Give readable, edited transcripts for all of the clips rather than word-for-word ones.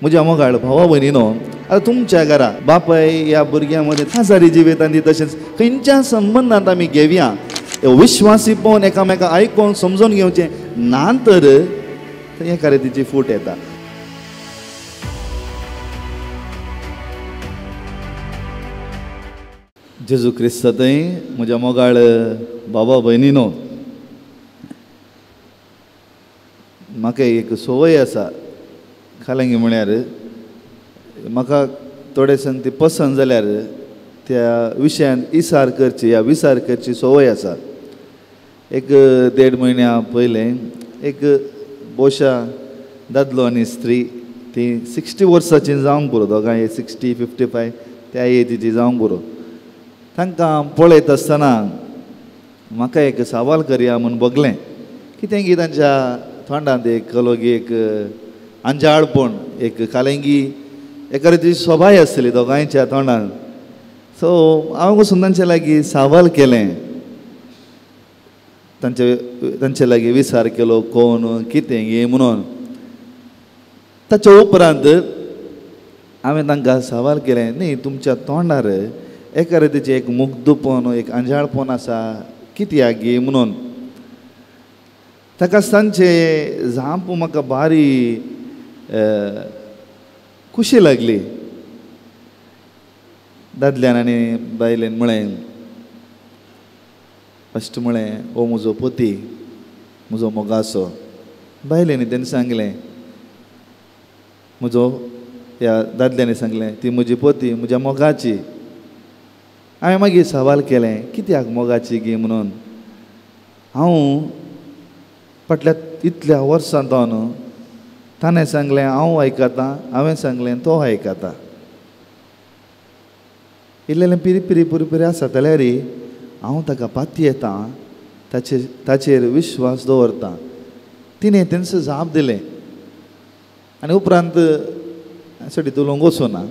म्हज्या मोगाळ भावा भयणीनो, आता तुमच्या घरा बापाय ह्या भुरग्यां खासारी जिवेतान दी तशेंच खंयच्या संबंदांत आमी घेवया विश्वासी पोवन एकामेका आयकोन समजून घेवचें ना तर हे खरेदीची फूट येता. जेजू क्रिस्तांतय म्हज्या मोगाळ बाबा भयणीनो, म्हाका एक संवय आसा खालांगी म्हळ्यार म्हाका थोडे संगती पसंद जाल्यार त्या विशयान इसार करची या विचार करची संवय आसा. एक 1.5 म्हयन्या पयलें एक बोशा दादलो आनी स्त्री ती 60 वर्सांची जावंक पुरो, दोगांय 60, 55 त्या एजीची जावंक पुरो. तांकां पळयत आसतना म्हाका एक सवाल करया म्हूण बगलें. कितें की तांच्या तोंडांत एक कलोगी एक अंजाळपण एक कालेंगी एका तरेची सोबाय आसतली दोगांयच्या तोंडांत. सो हांव वचून तांचे लागीं सवाल केलें, तांचे लागीं विचार केलो कोण कितें हें म्हणून. ताच्या उपरांत हांवें तांकां सवाल केलें, न्ही तुमच्या तोंडार एका तरेचें एक मुग्धपण एक अंजाळपण आसा कित्याक गे म्हणून. ताका तांचे जांप म्हाका बारी खुशी लागली. दादल्यान आनी बायलेन म्हळें, फस्ट म्हळें हो म्हजो पती म्हजो मोगासो. बायलेनी तेणें सांगलें म्हजो, ह्या दादल्यानी सांगलें ती म्हजी पती म्हज्या मोगाची. हांवें मागीर सवाल केलें कित्याक मोगाची गे म्हणून. हांव फाटल्या इतल्या वर्सांतून ताणें सांगलें हांव आयकतां, हांवें सांगलें तो आयकता. इल्लें पिरी पिरी पुरी पुरी आसा जाल्यार हांव ताका पाती येतां, ताचेर विश्वास दवरतां. तिणें तेंचो जाप दिलें आनी उपरांत सडी उलोवंक वचूना.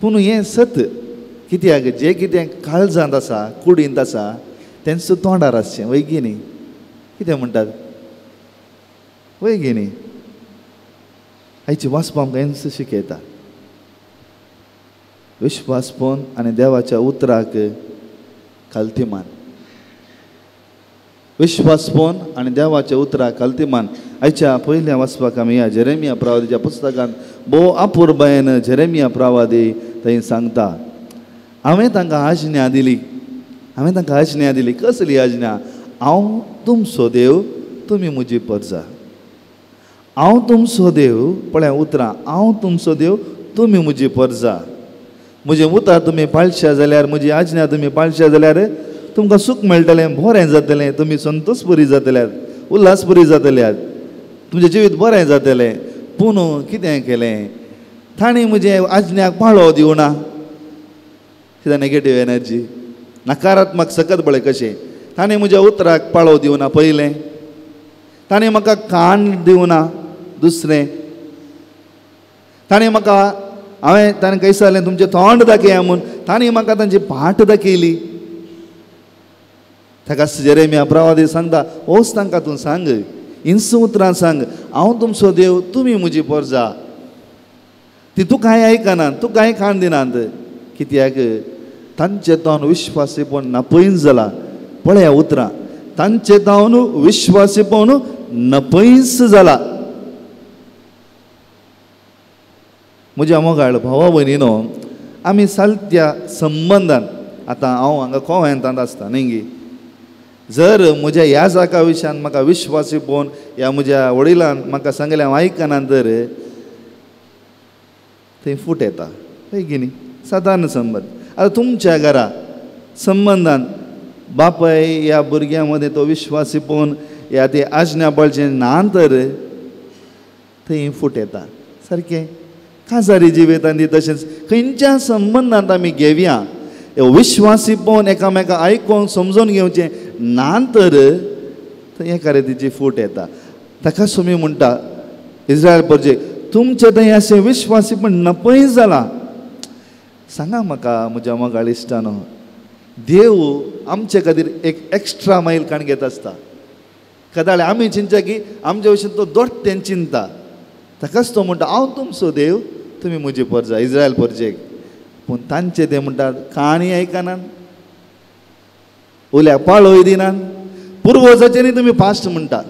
पूण हें सत कित्याक जें कितें काळजांत आसा कुडींत आसा तेंचो तोंडार आसचें. वैगी न्ही कितें म्हणटात, वैगी न्ही. आयची वाचपां आमकां हेंच शिकयता. विश्वासपण आनी देवाच्या उतराक खालतीमान. विश्वासपण आनी देवाच्या उतराक खालतीमान. आयच्या पयल्या वाचपाक आमी ह्या जेरेमिया प्रवादीच्या पुस्तकांत भोव अपुर्बायेन जेरेमिया प्रवादी थंय सांगता. हांवें तांकां आज्ञा दिली. कसली आज्ञा? हांव तुमचो देव, तुमी म्हजी परजा. हांव तुमचो देव, पळय उतरां, हांव तुमचो देव, तुमी म्हजी परजा. म्हजें उतर तुमी पाळशे जाल्यार, म्हजी आज्ञा तुमी पाळशे जाल्यार तुमकां सूख मेळटलें, बरें जातलें, तुमी संतोश बरी जातल्यात, उल्हास बरी जातल्यात, तुमचें जिवीत बरें जातलें. पूण कितें केलें? ताणें म्हजे आज्ञाक पाळो दिवना. कितें नेगेटीव एनर्जी, नकारात्मक सकत बळय कशें. ताणें म्हज्या उतराक पाळो दिवना पयलें. ताणें म्हाका कान दिवना दुसरें. ताणें म्हाका ताणें खंय सांगलें तुमचें तोंड दाखया म्हूण, ताणें म्हाका तांची फाट दाखयली. ताका जेरेमिया प्रवादी सांगता होच तांकां तूं सांग, इंच उतरां सांग, हांव तुमचो देव, तुमी म्हजी परजा. ती तूं कांय आयकनात, तूं कांय खाण दिनात. कित्याक तांचे तोंड विश्वासीपण नापयस जाला. पळया उतरां, तांचे तोंड विश्वासीपण नपयस जाला. म्हज्या मोगाळ भावा भयणीनो, आमी सालत्या संबंदान आतां हांव हांगा कोवळ्यांत आसता न्ही. जर म्हज्या ह्या जागा विशयान म्हाका विश्वासीपण ह्या म्हज्या वडिलान म्हाका सांगलें हांव आयकना तर थंय फूट येता. पळय न्ही सादारण संबंद. आतां तुमच्या घरा संबंदान बापाय ह्या भुरग्यां मदें तो विश्वासीपण ह्या ते आज्ञा पाळचें ना तर थंय फूट येता. सारकें खासारी जिवेतान दी तशेंच खंयच्या संबंदांत आमी घेवया विश्वासीपण एकामेका आयकोन समजून घेवचें ना तर थंय खरेदीची फूट येता. ताका सुमी म्हणटा इस्रायल परजे तुमचें थंय अशें विश्वासीपण नपयस जाला. सांगा म्हाका म्हज्या मोगाळ इश्टानो, देव आमचे खातीर एक एक्स्ट्रा मायल काण घेत आसता. कदाळे आमी चिंता की आमचे भशेन तो दोट्ट्यान चिंता. ताकाच तो म्हणटा हांव तुमचो देव, तुमी म्हजी परजा, इस्रायल परजेक. पूण तांचे ते म्हणटात काणी आयकनात, उल्याक पाळोय दिनात, पुर्वजांचे न्ही तुमी फास्ट म्हणटात.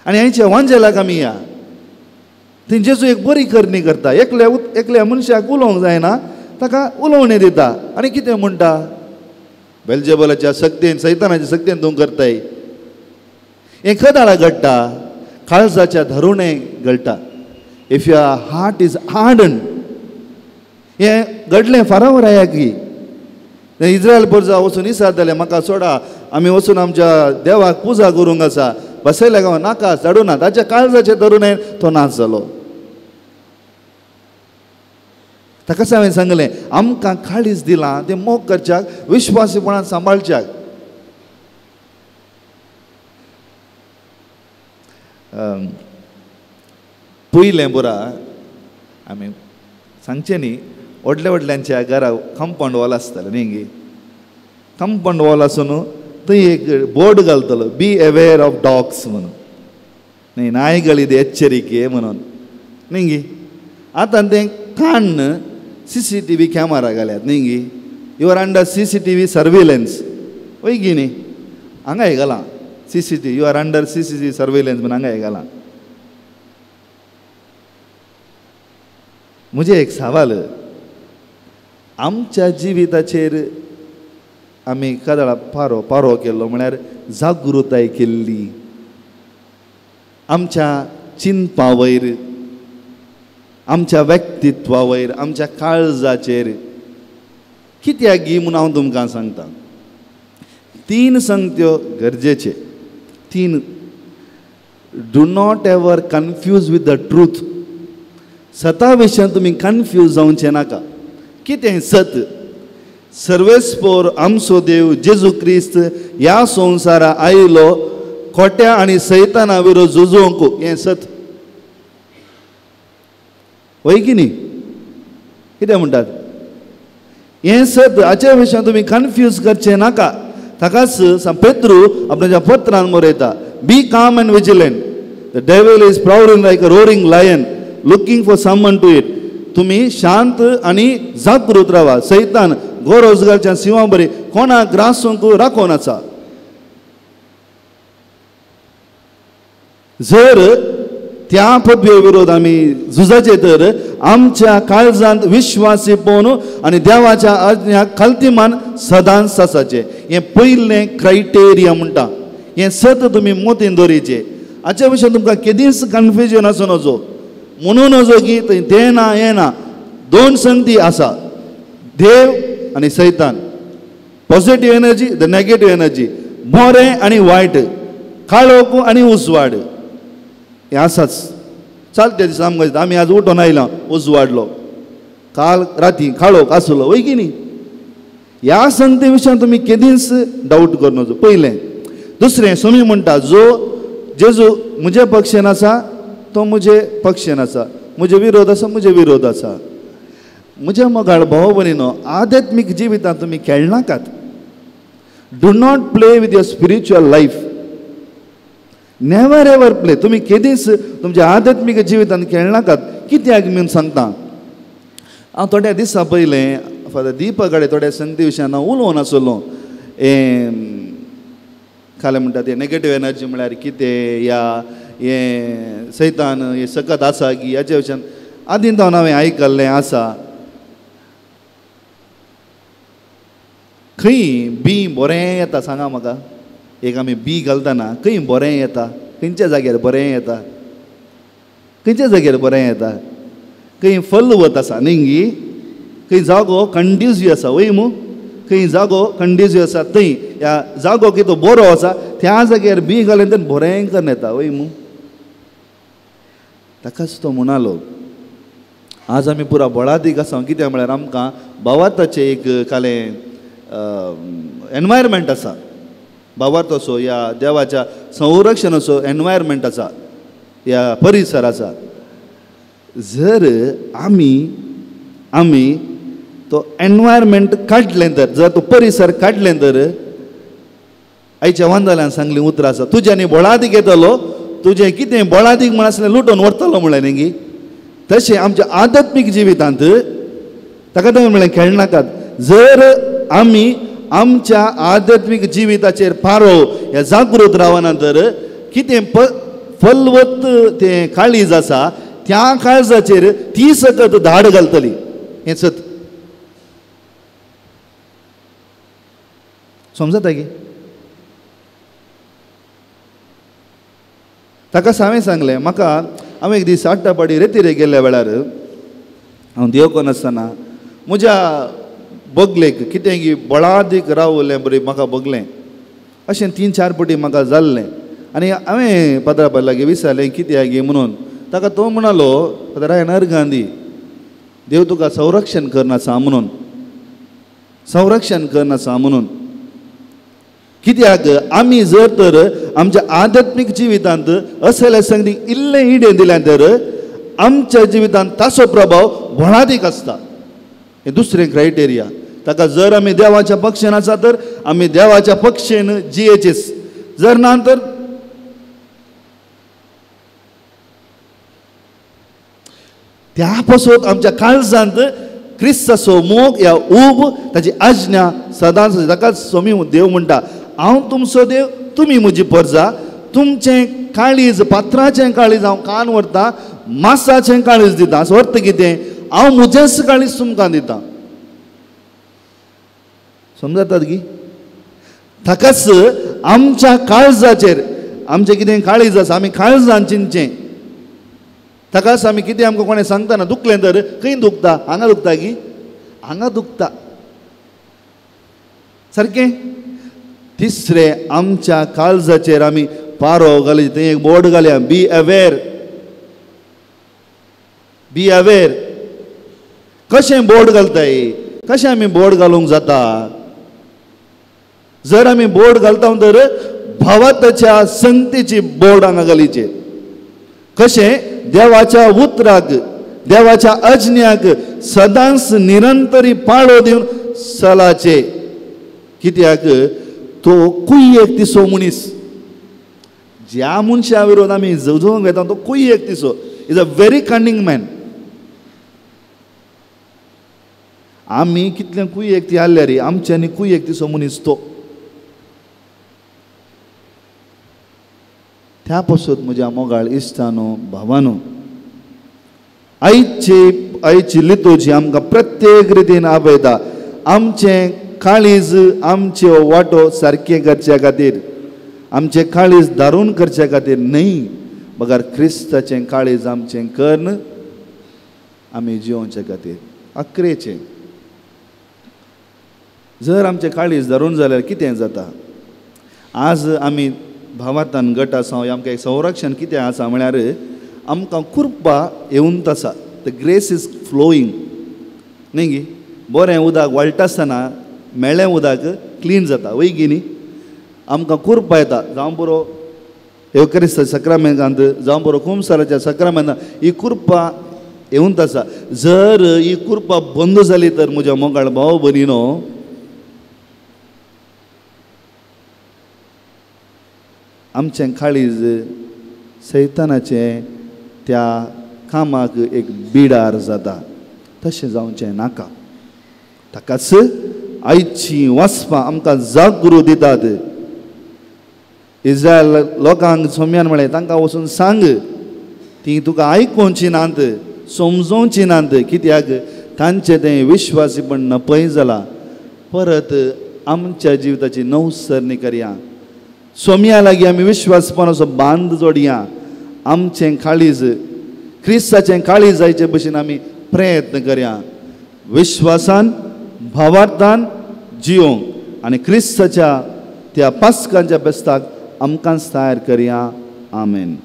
आनी हांचे वांजेलाक आमी या थंय जेजू एक बरी करणी करता. एकल्या मनशाक उलोवंक जायना, ताका उलोवणें दिता. आनी कितें म्हणटा, बेलजेबलाच्या सक्तीन, सैतानाच्या सक्तीन तूं करताय. हें कदाळा घडटा, काळजाच्या धरुणें घडटा. If your heart is harden, हें घडलें फारावर आया की इस्रायल परजा वचून इसारताले म्हाका सोडा, आमी वचून आमच्या देवाक पुजा करूंक आसा. बसयल्या गांव नाका, धाडूना. ताच्या काळजाचे धरुणें तो नाच जालो. ताकाच हांवें सांगलें आमकां काळीज दिलां तें मोग करच्याक, विश्वासीपणान सांबाळच्याक. पयलें बरा आमी सांगचें न्ही, व्हडल्या व्हडल्यांच्या घरा कंपाउंड वॉल आसतालें न्ही. कंपाउंड वॉल आसून थंय एक बोर्ड घालतलो, बी अवेअर ऑफ डॉग्स म्हणून न्ही, नायಗಳಿದೆ ಎಚ್ಚರಿಕೆ म्हणून न्ही. आतां तें काडून CCTV कॅमेरा घाल्यात न्ही. You are under CCTV surveillance वय गी न्ही. हांगा हे घालां CCTV, you are under CCTV surveillance म्हणून हांगा हे घालां. म्हजे एक सवाल, आमच्या जिविताचेर आमी कदाळा पारो केल्लो म्हळ्यार जागृताय केल्ली. आमच्या चिंतपा वयर, आमच्या व्यक्तित्वा वयर, आमच्या काळजाचेर कित्याक गी म्हूण हांव तुमकां सांगता. 3 संगत्यो गरजेचे. 3. Do not ever confuse with the truth. सता विशयान तुमी कन्फ्यूज जावचे नाका. कितें सत? सर्वेस्पोर आमचो देव जेजू क्रिस्त ह्या संवसारा आयलो खोट्या आनी सैताना विरोध झुजोवंक. हें सत वय की न्ही. कितें म्हणटात? हें सत. हाच्या विशयान तुमी कन्फ्यूज करचे नाका. ताकाच पेद्रू आपणाच्या पत्रान बरयता, be calm and vigilant. The devil is prowling like a roaring lion looking for someone to eat. तुमी शांत आनी जागृत रावा. सैतान गोरोजगारच्या सिंहां बरी कोणाक ग्रासूंक राखोन आसा. जर त्या पदवे विरोध आमी झुजाचे तर आमच्या काळजांत विश्वासी पोवन आनी देवाच्या आज्ञाक खालतीमान सदांच आसाचे. हें पयलें क्रायटेरिया म्हणटा. हें सत तुमी मोतीन दवरीचे. हाच्या विशयान तुमकां केदींच कन्फ्युजन आसूं नजो. म्हणून नजो की थंय तें ना हें ना. 2 संगती आसा, देव आनी सैतान. Positive energy, the negative energy. बरें आनी वायट, काळोख आनी उजवाड. हें आसाच. चलते दिसा आमकां आमी आज उठोन आयला उजवाडलो, काल राती काळोख आसलो वय की न्ही. ह्या संगते विशयान तुमी केदींच डावट करनाजो. पयलें. दुसरें, सुमी म्हणटा जो जेजू म्हजे पक्षान आसा तो म्हजे पक्षान आसा, म्हजे विरोध आसा म्हजे विरोध आसा. म्हजे मोगाळ भाव भयणीनो, आध्यात्मीक जिवितांत तुमी खेळनाकात. Do not play with your spiritual life. Never ever play. तुमी केदींच तुमच्या आध्यात्मीक जिवितांत खेळनाकात. कित्याक म्हणून सांगता. हांव थोड्या दिसा पयलें फादर दिपक कडेन थोड्या संगती विशयान हांव उलोवन आसलो. खाले म्हणटा ते नेगेटीव एनर्जी म्हळ्यार कितें, या हें सैतान हें सकत आसा की हाच्या विशयान आदीं जावन हांवें आयकल्लें आसा. खंय बी बरें येता सांगा म्हाका. एक आमी बी घालतना खंय बरें येता? खंयच्या जाग्यार बरें येता? खंयच्या जाग्यार बरें येता? खंय फलवत आसा न्ही. खंय जागो कंड्युसीव आसा वय मू. खंय जागो कंड्युसीव आसा थंय ह्या जागो कितें बरो आसा त्या जाग्यार बी घालून तें बरें करून येता वय मू. ताकाच तो म्हणालो आज आमी पुरा बळादीक आसा. कित्याक म्हळ्यार आमकां भावार्थाचें एक कालें एनवायरमेंट आसा. भावार्थाचो या देवाच्या संरक्षणाचो एनवायरमेंट आसा, ह्या परिसर आसा. जर आमी तो एनवायरमेंट काडलें तर, जर तो परिसर काडलें तर, आयच्या वंदल्यान सांगली उतरां आसा, तुज्यांनी बळादीक येतलो तुजें कितें बोळादीक म्हण आसलें लुटोवन व्हरतलो म्हणलें न्ही तशें आमच्या आध्यात्मीक जिवितांत ताका तुवें म्हणलें खेळनाकात. जर आमी आमच्या आध्यात्मीक जिविताचेर पारो ह्या जागृत रावना तर कितें फलवत तें काळीज आसा त्या काळजाचेर ती सतत धाड घालतली. हें सत समजता की. ताका हांवें सांगलें म्हाका हांवें एक दीस आट्टापाडी रेतीरे गेल्ल्या वेळार हांव देवकोन आसतना म्हज्या बगलेक कितें की बळादीक रावलें बरें म्हाका बगलें अशें 3-4 फावटी म्हाका जाल्लें आनी हांवें पात्रापा लागीं विचारलें कित्याक गे म्हणून. ताका तो म्हणलो रायनर गांधी देव तुका संरक्षण करनासा म्हणून संरक्षण करनासा म्हणून. कित्याक आमी जर तर आमच्या आध्यात्मीक जिवितांत असले संगतीक इल्लें इडें दिलें तर आमच्या जिवितांत ताचो प्रभाव व्हडादीक आसता. हें दुसरें क्रायटेरिया. ताका जर आमी देवाच्या पक्षेन आसा तर आमी देवाच्या पक्षेन जियेचेस, जर ना तर त्या पासून आमच्या काळजांत क्रिस्ताचो मोग या ऊब ताची आज्ञा सदांच. ताका स्वामी देव म्हणटा हांव तुमचो देव तुमी म्हजी परजा. तुमचें काळीज पात्राचें काळीज हांव कान व्हरतां, मांसाचें काळीज दिता. असो अर्थ कितें? हांव म्हजेंच काळीज तुमकां दितां. समजतात की. ताकाच आमच्या काळजाचेर आमचें कितें काळीज आसा आमी काळजान चिंतचें. ताकाच आमी कितें आमकां कोणें सांगता ना दुखलें तर खंय दुखता? हांगा दुखता की हांगा दुखता. सारकें. तिसरें आमच्या काळजाचेर आमी पारो घालचे. थंय एक बोर्ड घालया, बी अवेर. Be aware. कशें बोर्ड घालताय? कशें आमी बोर्ड घालूंक जाता? जर आमी बोर्ड घालता तर भवताच्या संगतीची बोर्ड हांगा घालीचे. कशें? देवाच्या उतराक देवाच्या अज्ञाक सदांच निरंतरी पाळो दिवन चलाचे. कित्याक तो कुयेक तिसो मनीस. ज्या मनशा विरोध आमी झुजोवंक येता तो कुयेक तिसो. इज अ व्हेरी कनिंग मॅन. आमी कितलें कुयेक ती हाडल्या रे आमच्यांनी कुयेक तिसो मनीस तो. त्या पासून म्हज्या मोगाळ इश्टानो भावानो आयची लितूजी आमकां प्रत्येक रितीन आपयता आमचें काळीज आमच्यो वाटो सारकें करचे खातीर, आमचें काळीज दारून करचे खातीर न्हय, बगर क्रिस्ताचें काळीज आमचें कर्ण आमी जिवोवचे खातीर. अकरेचें जर आमचें काळीज धरून जाल्यार कितें जाता? आज आमी भावार्थान गट आसा आमकां एक संरक्षण कितें आसा म्हळ्यार आमकां कुरपा येवन आसा. द ग्रेस इज फ्लोईंग न्ही गी. बरें उदक वळटा आसतना मेळ्ळें उदक क्लीन जाता वय गी न्ही. आमकां कुरपा येता जावं बरो एवकरिस्त सक्रामेंतांत जावं बरो कुंभसाराच्या सक्रामेंतांत ही कुरपा येवन आसा. जर ही कुरपा बंद जाली तर म्हज्या मोगाळ भाव भयणीनो आमचें काळीज सैतानाचें त्या कामाक एक बिडार जाता. तशें जावचें नाका. ताकाच आयची वाचपां आमकां जागृत दितात. इस्रायल लोकांक सोम्यान म्हळें तांकां वचून सांग ती तुका आयकोवची नात समजोवची नात. कित्याक तांचें तें विश्वासीपण नपय जाला. परत आमच्या जिविताची नवसरणी करया. सोम्या लागीं आमी विश्वासपणाचो बांद जोडया. आमचें काळीज क्रिस्ताचें काळीज जायचे भशेन आमी प्रयत्न करया. विश्वासान भावार्थान जियोंक आनी क्रिस्ताच्या त्या पास्कांच्या बेस्ताक आमकांच तयार करया. आमेन.